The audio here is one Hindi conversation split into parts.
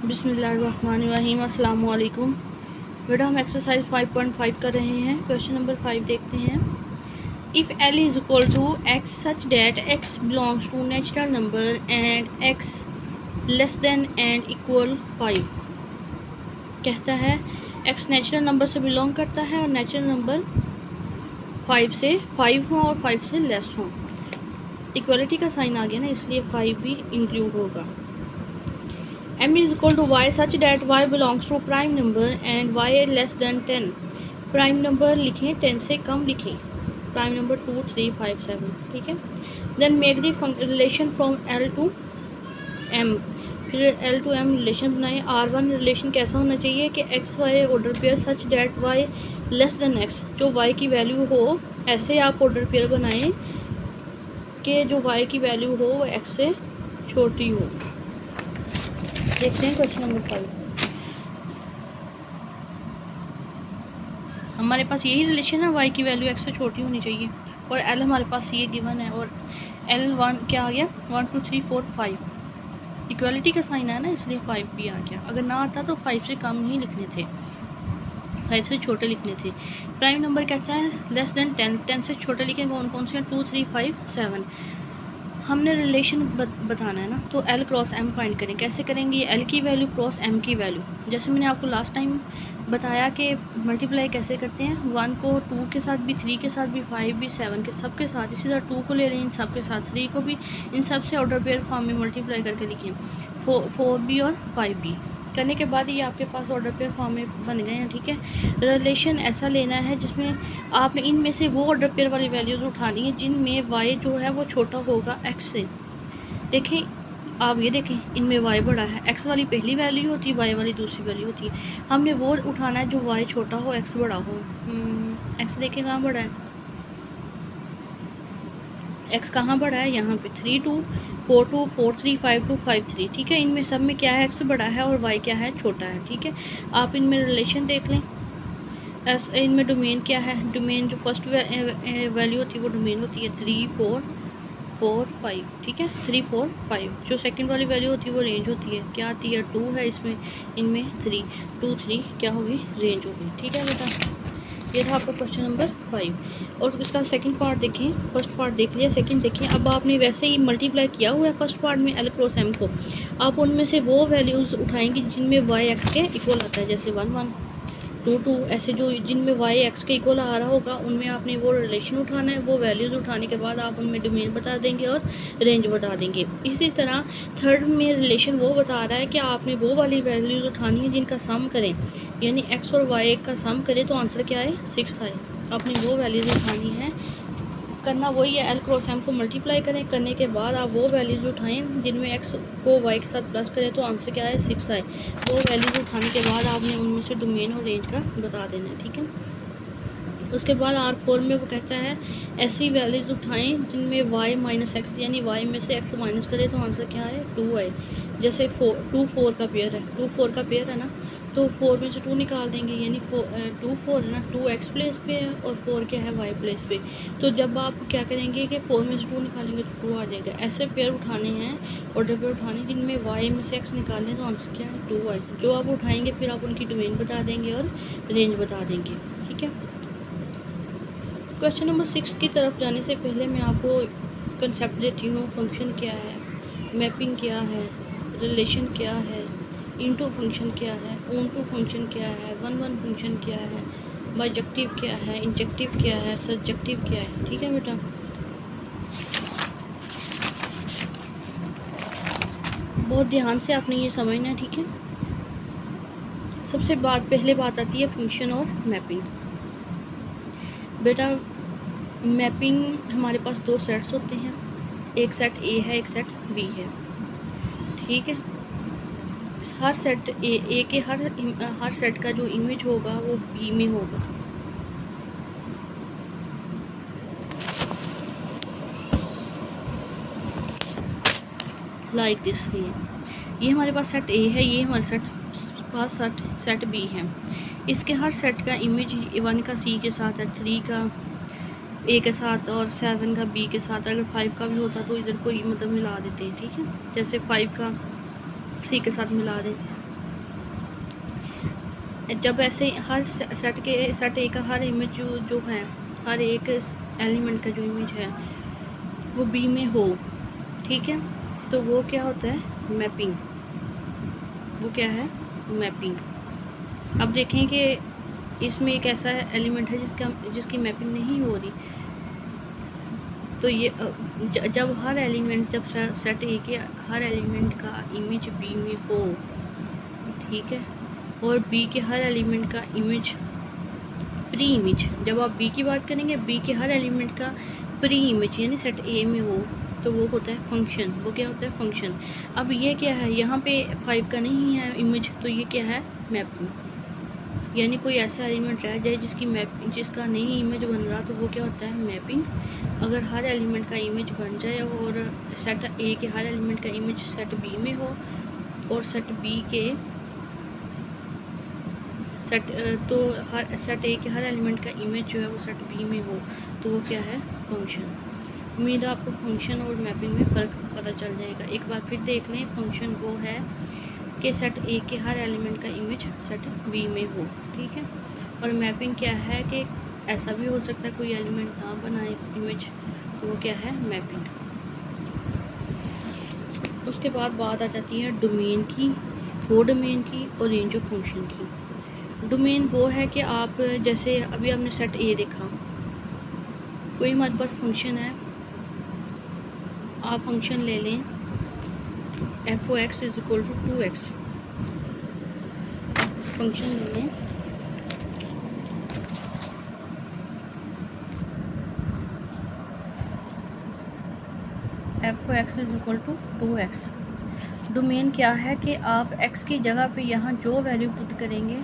बिस्मिल्लाहिर्रहमानिर्रहीम। अस्सलाम वालेकुम। बेटा हम एक्सरसाइज 5.5 कर रहे हैं। क्वेश्चन नंबर 5 देखते हैं। If L is equal to X such that X belongs to natural number and X less than and equal 5। कहता है एक्स नेचुरल नंबर से बिलोंग करता है और नेचुरल नंबर 5 हो और 5 से लेस हो। इक्वलिटी का साइन आ गया ना, इसलिए 5 भी इंक्लूड होगा। m is equal to y such that y belongs to prime number and y less than 10। Prime number लिखें 10 से कम लिखें। प्राइम नंबर 2 3 5 7, ठीक है। Then make the relation from l to m। फिर l to m रिलेशन बनाएं। R1 रिलेशन कैसा होना चाहिए कि x y order pair such that y less than x। जो y की वैल्यू हो ऐसे आप ऑर्डर पेयर बनाएं कि जो y की वैल्यू हो वो x से छोटी हो। देखते हैं क्वेश्चन नंबर 5। हमारे पास यही रिलेशन है, y की वैल्यू x से छोटी होनी चाहिए और l हमारे पास ये गिवन है और L1 क्या आ गया 1 2 3 4 5। इक्वालिटी का साइन है ना, इसलिए 5 भी आ गया। अगर ना आता तो 5 से कम ही लिखने थे, 5 से छोटे लिखने थे। प्राइम नंबर कहता है लेस देन 10, 10 से छोटे लिखें कौन कौन से हैं 2 3 5 7। हमने रिलेशन बताना है ना, तो L क्रॉस M फाइंड करें। कैसे करेंगे? L की वैल्यू क्रॉस M की वैल्यू। जैसे मैंने आपको लास्ट टाइम बताया कि मल्टीप्लाई कैसे करते हैं। 1 को 2 के साथ भी, 3 के साथ भी, 5 भी, 7 के सब के साथ। इसी तरह 2 को ले लें इन सब के साथ, 3 को भी इन सब से ऑर्डर पेयर फॉर्म में मल्टीप्लाई करके लिखें। 4 भी और 5 भी करने के बाद ये आपके पास ऑर्डर पेयर फॉर्म में बन गए हैं, ठीक है। रिलेशन ऐसा लेना है जिसमें आपने इनमें से वो ऑर्डर पेयर वाली वैल्यूज उठानी है जिनमें y जो है वो छोटा होगा x से। देखें आप, ये देखें इनमें y बड़ा है, x वाली पहली वैल्यू होती है, y वाली दूसरी वैल्यू होती है। हमने वो उठाना है जो y छोटा हो x बड़ा हो। x देखें कहाँ बड़ा है, x कहाँ बड़ा है, यहाँ पे 3 2 4 2 4 3 5 2 5 3, ठीक है। इनमें सब में क्या है, x बड़ा है और y क्या है, छोटा है, ठीक है। आप इनमें रिलेशन देख लें। इनमें डोमेन क्या है, डोमेन जो फर्स्ट वैल्यू होती है वो डोमेन होती है 3 4 4 5, ठीक है। 3 4 5 जो सेकंड वाली वैल्यू होती है वो रेंज होती है, क्या आती है 2 है इसमें, इनमें 3 2 3 क्या होगी, रेंज होगी, ठीक है बेटा। ये था आपका क्वेश्चन नंबर 5। और इसका सेकंड पार्ट देखें, फर्स्ट पार्ट देख लिया, सेकंड देखें। अब आपने वैसे ही मल्टीप्लाई किया हुआ है फर्स्ट पार्ट में L क्रॉस M को। आप उनमें से वो वैल्यूज़ उठाएंगे जिनमें y x के इक्वल आता है, जैसे 1 1 2 2, ऐसे जो जिनमें y x के इक्वल आ रहा होगा उनमें आपने वो रिलेशन उठाना है। वो वैल्यूज़ उठाने के बाद आप उनमें डोमेन बता देंगे और रेंज बता देंगे। इसी तरह थर्ड में रिलेशन वो बता रहा है कि आपने वो वाली वैल्यूज़ उठानी है जिनका सम करें, यानी x और y का सम करें तो आंसर क्या आए 6 आए। आपने वो वैल्यूज़ उठानी है, करना वही है, L क्रॉस M को मल्टीप्लाई करें, करने के बाद आप वो वैल्यूज़ उठाएं जिनमें x को y के साथ प्लस करें तो आंसर क्या है 6 आए। वो वैल्यूज़ उठाने के बाद आपने उनमें से डोमेन और रेंज का बता देना है, ठीक है। उसके बाद R4 में वो कहता है ऐसी वैल्यूज़ उठाएं जिनमें y माइनस एक्स, यानी y में से x माइनस करें तो आंसर क्या है 2 आए। जैसे 2 4 का पेयर है, 2 4 का पेयर है ना, तो 4 में से 2 निकाल देंगे, यानी 2 4 है ना, 2 x प्लेस पे है और 4 क्या है y प्लेस पे। तो जब आप क्या करेंगे कि 4 में से 2 निकालेंगे तो 2 आ जाएगा। ऐसे पेयर उठाने हैं, ऑर्डर पेयर उठाने जिनमें y में से x निकालने तो आंसर क्या है 2 आए। जो आप उठाएंगे फिर आप उनकी डोमेन बता देंगे और रेंज बता देंगे, ठीक है। क्वेश्चन नंबर 6 की तरफ जाने से पहले मैं आपको कंसेप्ट देती हूँ। फंक्शन क्या है, मैपिंग क्या है, रिलेशन क्या है, इनटू फंक्शन क्या है, ऑन टू फंक्शन क्या है, वन वन फंक्शन क्या है, बाइजेक्टिव क्या है, इंजेक्टिव क्या है, सब्जेक्टिव क्या है, ठीक है बेटा। बहुत ध्यान से आपने ये समझना है, ठीक है। सबसे पहले बात आती है फंक्शन और मैपिंग। बेटा मैपिंग हमारे पास 2 सेट्स होते हैं, एक सेट A है, एक सेट B है, ठीक है। हर सेट ए के हर सेट का जो इमेज होगा वो बी में होगा। Like this. ये हमारे पास सेट ए है, ये हमारे पास सेट बी है। इसके हर सेट का इमेज 1 का सी के साथ है, 3 का ए के साथ और 7 का बी के साथ। अगर 5 का भी होता तो इधर कोई मतलब मिला देते हैं, ठीक है। जैसे 5 का सी के साथ मिला देते हैं, जब ऐसे हर सेट ए का हर इमेज जो है, हर एक एलिमेंट का जो इमेज है वो बी में हो, ठीक है, तो वो क्या होता है, मैपिंग। वो क्या है, मैपिंग। अब देखें कि इसमें एक ऐसा एलिमेंट है जिसकी मैपिंग नहीं हो रही, तो ये जब हर एलिमेंट, जब सेट ए के हर एलिमेंट का इमेज बी में हो, ठीक है, और बी के हर एलिमेंट का इमेज प्री इमेज, जब आप बी की बात करेंगे, बी के हर एलिमेंट का प्री इमेज यानी सेट ए में हो, तो वो होता है फंक्शन। वो क्या होता है, फंक्शन। अब ये क्या है, यहाँ पे 5 का नहीं है इमेज, तो ये क्या है, मैपिंग। यानी कोई ऐसा एलिमेंट रह जाए जिसका नहीं इमेज बन रहा, तो वो क्या होता है, मैपिंग। अगर हर एलिमेंट का इमेज बन जाए और सेट ए के हर एलिमेंट का इमेज सेट बी में हो, और सेट बी के सेट ए के हर एलिमेंट का इमेज जो है वो सेट बी में हो, तो वो क्या है, फंक्शन। उम्मीद है आपको फंक्शन और मैपिंग में फ़र्क पता चल जाएगा। एक बार फिर देख लें, फंक्शन वो है कि सेट ए के हर एलिमेंट का इमेज सेट बी में हो, ठीक है, और मैपिंग क्या है कि ऐसा भी हो सकता है कोई एलिमेंट ना बनाए इमेज, तो वो क्या है, मैपिंग। उसके बाद बात आ जाती है डोमेन की, कोडोमेन की और रेंज ऑफ फंक्शन की। डोमेन वो है कि आप जैसे अभी आपने सेट ए देखा, कोई हमारे पास फंक्शन है, आप फंक्शन ले लें f(x) = 2x, फंक्शन ले लें f(x) = 2x। डोमेन क्या है कि आप x की जगह पे यहाँ जो वैल्यू पुट करेंगे,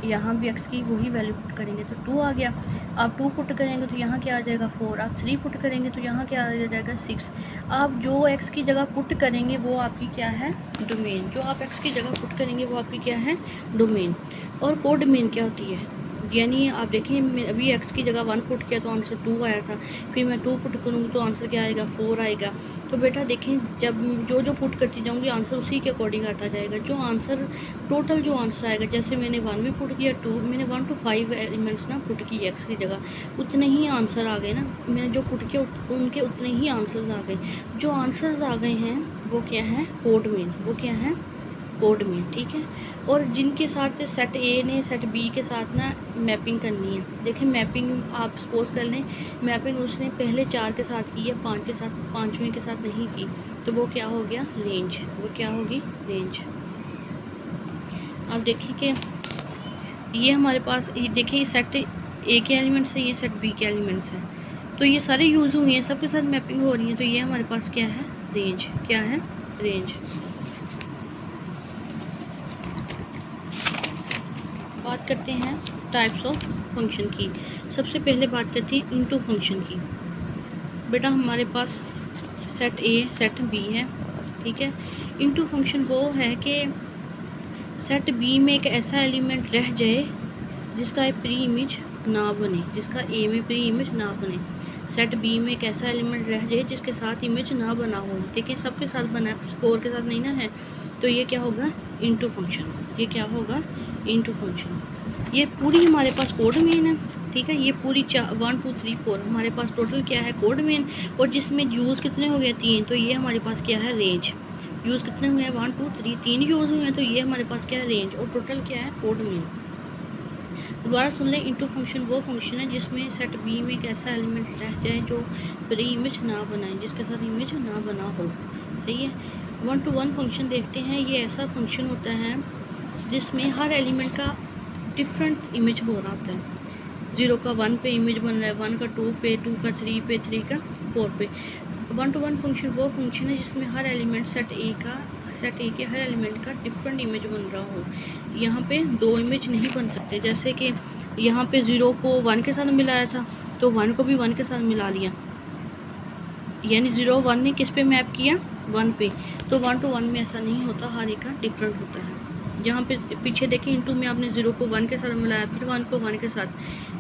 यहाँ भी x की वही वैल्यू पुट करेंगे, तो 2 आ गया। आप 2 पुट करेंगे तो यहाँ क्या आ जाएगा, 4। आप 3 पुट करेंगे तो यहाँ क्या आ जाएगा, 6। आप जो x की जगह पुट करेंगे वो आपकी क्या है, डोमेन। जो आप x की जगह पुट करेंगे वो आपकी क्या है, डोमेन। और कोडोमेन क्या होती है, यानी आप देखिए अभी x की जगह 1 पुट किया तो आंसर 2 आया था, फिर मैं 2 पुट करूँगी तो आंसर क्या आएगा, 4 आएगा। तो बेटा देखें, जब जो पुट करती जाऊँगी आंसर उसी के अकॉर्डिंग आता जाएगा। जो आंसर टोटल जो आंसर आएगा, जैसे मैंने 1 भी पुट किया, 2 मैंने 1 to 5 एलिमेंट्स ना पुट किए x की जगह, उतने ही आंसर आ गए ना। मैंने जो पुट किया उनके उतने ही आंसर्स आ गए। जो आंसर्स आ गए हैं वो क्या है, कोडोमेन। वो क्या है, कोडोमेन, ठीक है। और जिनके साथ सेट ए ने सेट बी के साथ ना मैपिंग करनी है, देखिए मैपिंग आप सपोज कर लें, मैपिंग उसने पहले 4 के साथ की है, 5 के साथ, 5वें के साथ नहीं की, तो वो क्या हो गया, रेंज। वो क्या होगी, रेंज। अब देखिए कि ये हमारे पास, ये देखिए सेट ए के एलिमेंट्स है, ये सेट बी के एलिमेंट्स हैं, तो ये सारे यूज़ हुए हैं, सबके साथ मैपिंग हो रही है, तो ये हमारे पास क्या है, रेंज। क्या है, रेंज। बात करते हैं टाइप्स ऑफ फंक्शन की। सबसे पहले बात करते हैं इनटू फंक्शन की। बेटा हमारे पास सेट ए सेट बी है, ठीक है। इनटू फंक्शन वो है कि सेट बी में एक ऐसा एलिमेंट रह जाए जिसका प्री इमेज ना बने, जिसका ए में प्री इमेज ना बने। सेट बी में एक ऐसा एलिमेंट रह जाए जिसके साथ इमेज ना बना हो। देखिए सबके साथ बना है, स्कोर के साथ नहीं ना है, तो ये क्या होगा, इनटू फंक्शन। ये क्या होगा, इनटू फंक्शन। ये पूरी हमारे पास कोडोमेन है, ठीक है। ये पूरी 1 2 3 4 हमारे पास टोटल क्या है, कोडोमेन। और जिसमें यूज़ कितने हो गए, 3, तो ये हमारे पास क्या है, रेंज। यूज़ कितने हुए हैं, 1 2 3, 3 यूज़ हुए हैं, तो ये हमारे पास क्या है, रेंज। और टोटल क्या है, कोडोमेन। दोबारा सुन लें, इनटू फंक्शन वो फंक्शन है जिसमें सेट बी में एक ऐसा एलिमेंट रह जाए जो प्री इमेज ना बनाए, जिसके साथ इमेज ना बना हो, सही है। 1 to 1 फंक्शन देखते हैं। ये ऐसा फंक्शन होता है जिसमें हर एलिमेंट का डिफरेंट इमेज हो रहा होता है। 0 का 1 पे इमेज बन रहा है, 1 का 2 पे, 2 का 3 पे, 3 का 4 पे। 1 to 1 फंक्शन वो फंक्शन है जिसमें हर एलिमेंट सेट ए के हर एलिमेंट का डिफरेंट इमेज बन रहा हो। यहाँ पे 2 इमेज नहीं बन सकते। जैसे कि यहाँ पे 0 को 1 के साथ मिलाया था, तो 1 को भी 1 के साथ मिला लिया, यानी 0 1 ने किस पे मैप किया, 1 पे। तो 1 to 1 में ऐसा नहीं होता, हर एक का डिफरेंट होता है। जहाँ पे पीछे देखिए इनटू में आपने 0 को 1 के साथ मिलाया, फिर 1 को 1 के साथ,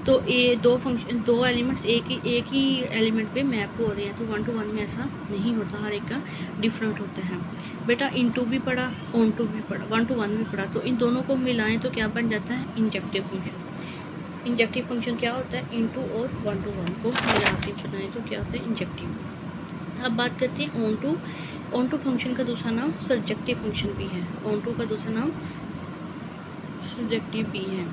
तो ये दो एलिमेंट्स एक ही एलिमेंट पे मैप हो रहे हैं। तो 1 to 1 में ऐसा नहीं होता, हर एक का डिफरेंट होता है। बेटा इनटू भी पढ़ा, ऑन टू भी पढ़ा, 1 to 1 भी पढ़ा, तो इन दोनों को मिलाएं तो क्या बन जाता है, इंजेक्टिव फंक्शन। इंजेक्टिव फंक्शन क्या होता है, इनटू और 1 to 1 को मिला के बनाएं तो क्या होता है, इंजेक्टिव। अब बात करते हैं onto. Onto function का दूसरा नाम सर्जेक्टिव फंक्शन भी है। ऑन टू का दूसरा नाम सर्जेक्टिव भी है।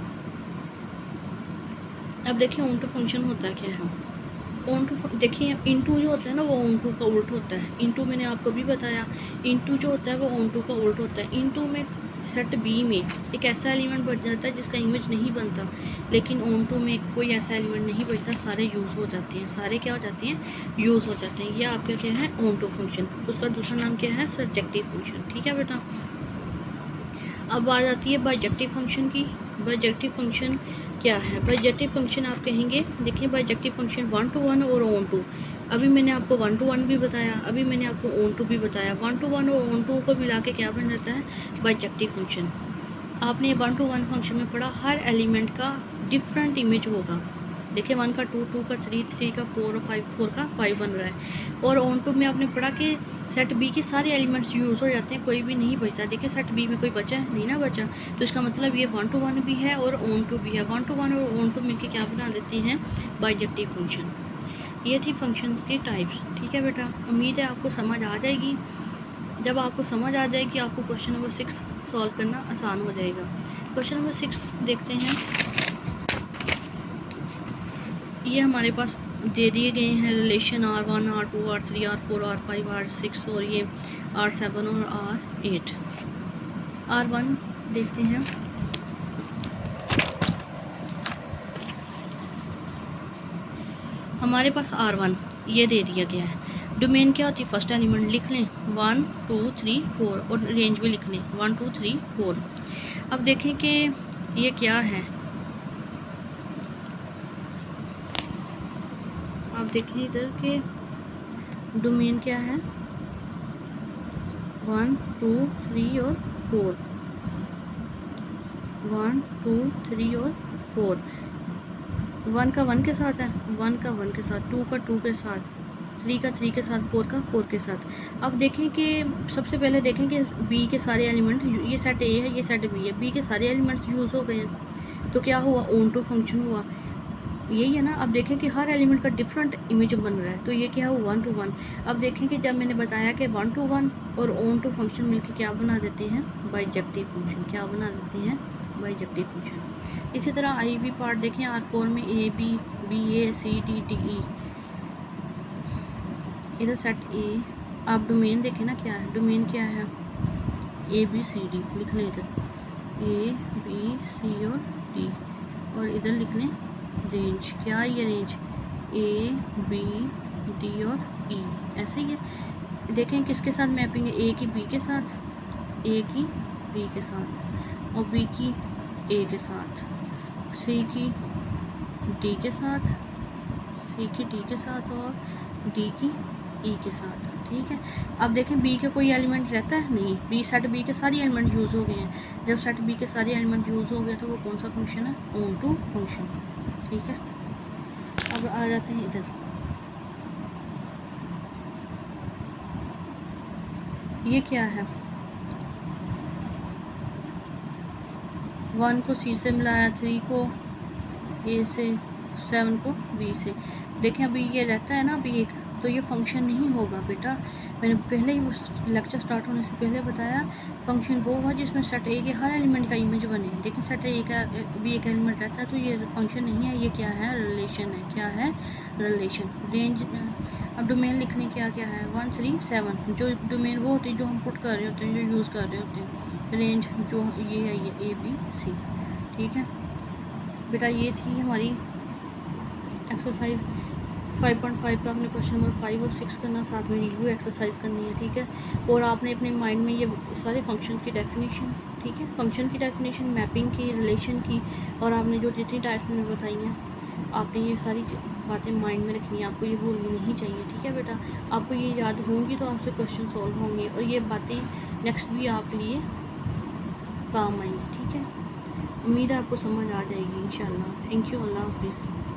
अब देखिए ऑन टू फंक्शन होता क्या है। ऑन टू देखिए इनटू जो होता है ना वो ऑन टू का उल्ट होता है। इनटू मैंने आपको भी बताया, इनटू जो होता है वो ऑन टू का उल्ट होता है। इनटू में सेट बी में एक ऐसा एलिमेंट बच जाता है जिसका इमेज नहीं बनता, लेकिन ऑन टू में कोई ऐसा एलिमेंट नहीं बचता, सारे यूज़ हो जाते हैं, सारे क्या हो जाते हैं, यूज़ हो जाते हैं। ये आपका क्या है, ऑन टू फंक्शन। उसका दूसरा नाम क्या है, सर्जेक्टिव फंक्शन। ठीक है बेटा। अब बात आती है बाइजेक्टिव फंक्शन की। बाइजेक्टिव फंक्शन क्या है, बाइजेक्टिव फंक्शन आप कहेंगे, देखिए बाइजेक्टिव फंक्शन 1 to 1 और ऑन टू। अभी मैंने आपको 1 to 1 भी बताया, अभी मैंने आपको ऑन टू भी बताया। 1 to 1 और ऑन टू को मिला के क्या बन जाता है, बाइजेक्टिव फंक्शन। आपने 1 to 1 फंक्शन में पढ़ा, हर एलिमेंट का डिफरेंट इमेज होगा। देखिए 1 का 2, 2 का 3, 3 का 4 और 5, 4 का 5 बन रहा है। और ऑन टू में आपने पढ़ा कि सेट बी के सारे एलिमेंट्स यूज़ हो जाते हैं, कोई भी नहीं बचता। देखिए सेट बी में कोई बचा है नहीं ना बचा, तो इसका मतलब ये 1 to 1 भी है और ऑन टू भी है। 1 to 1 और ऑन टू मिलकर क्या बना देते हैं, बाइजेक्टिव फंक्शन। ये थी फंक्शंस की टाइप्स। ठीक है बेटा, उम्मीद है आपको समझ आ जाएगी। जब आपको समझ आ जाएगी आपको क्वेश्चन नंबर 6 सॉल्व करना आसान हो जाएगा। क्वेश्चन नंबर 6 देखते हैं। ये हमारे पास दे दिए गए हैं relation R1, R2, R3, R4, R5, R6 और ये R7 और R8। R1 देखते हैं। हमारे पास R1 ये दे दिया गया है। डोमेन क्या होती है, फर्स्ट एलिमेंट लिख लें 1 2 3 4 और रेंज भी लिख लें 1 2 3 4। अब देखें कि ये क्या है। आप देखिए इधर के डोमेन क्या है, 1 2 3 और 4, 1 2 3 और 4। 1 का 1 के साथ है, 1 का 1 के साथ, 2 का 2 के साथ, 3 का 3 के साथ, 4 का 4 के साथ। अब देखें कि सबसे पहले देखें कि बी के सारे एलिमेंट, ये सेट ए है, ये सेट बी है, बी के सारे एलिमेंट्स यूज़ हो गए हैं, तो क्या हुआ, ऑन टू फंक्शन हुआ। यही है ना। अब देखें कि हर एलिमेंट का डिफरेंट इमेज बन रहा है, तो ये क्या है, 1 to 1। अब देखें कि जब मैंने बताया कि 1 to 1 और ऑन टू फंक्शन मिलकर क्या बना देते हैं, बाइजेक्टिव फंक्शन। क्या बना देते हैं, बाइजेक्टिव फंक्शन। इसी तरह आई भी पार्ट देखें, R4 में A B, B A C D D E, इधर सेट ए। आप डोमेन देखें ना क्या है, डोमेन क्या है, ए बी सी डी लिख लें, इधर ए बी सी और डी, और इधर लिख लें रेंज। क्या है ये रेंज, ए बी डी और ई, ऐसे ही है। देखें किसके साथ मैपिंग है, ए की बी के साथ, ए की बी के साथ, और बी की ए के साथ, सी की डी के साथ, सी की डी के साथ और डी की ई के साथ। ठीक है। अब देखें बी का कोई एलिमेंट रहता है नहीं, बी सेट बी के सारे एलिमेंट यूज़ हो गए हैं। जब सेट बी के सारे एलिमेंट यूज़ हो गए तो वो कौन सा फंक्शन है, ऑन टू फंक्शन। ठीक है। अब आ जाते हैं इधर, ये क्या है, 1 को सी से मिलाया, 3 को ए से, 7 को बी से। देखें अभी ये रहता है ना अभी एक, तो ये फंक्शन नहीं होगा बेटा। मैंने पहले ही लेक्चर स्टार्ट होने से पहले बताया, फंक्शन वो हुआ जिसमें सेट ए के हर एलिमेंट का इमेज बने। देखिए सेट ए का भी एक एलिमेंट रहता है, तो ये फंक्शन नहीं है, ये क्या है, रिलेशन है। क्या है, रिलेशन। रेंज, अब डोमेन लिखने क्या क्या है, 1 3 7, जो डोमेन वो होती है जो हम पुट कर रहे होते हैं, जो यूज़ कर रहे होते हैं। रेंज जो ये है, ये ए बी सी। ठीक है बेटा, ये थी हमारी एक्सरसाइज 5.5 का। आपने क्वेश्चन नंबर 5 और 6 करना, साथ में रिव्यू एक्सरसाइज करनी है। ठीक है। और आपने अपने माइंड में ये सारे फंक्शन की डेफिनेशन, ठीक है, फंक्शन की डेफिनेशन, मैपिंग की, रिलेशन की, और आपने जो जितनी टाइप्स में बताई हैं, आपने ये सारी बातें माइंड में रखनी है। आपको ये भूलनी नहीं चाहिए। ठीक है बेटा, आपको ये याद होंगी तो आपसे क्वेश्चन सॉल्व होंगे, और ये बातें नेक्स्ट भी आपके लिए काम आएंगे। ठीक है, उम्मीद है आपको समझ आ जाएगी इंशाल्लाह। थैंक यू, अल्लाह हाफिज़।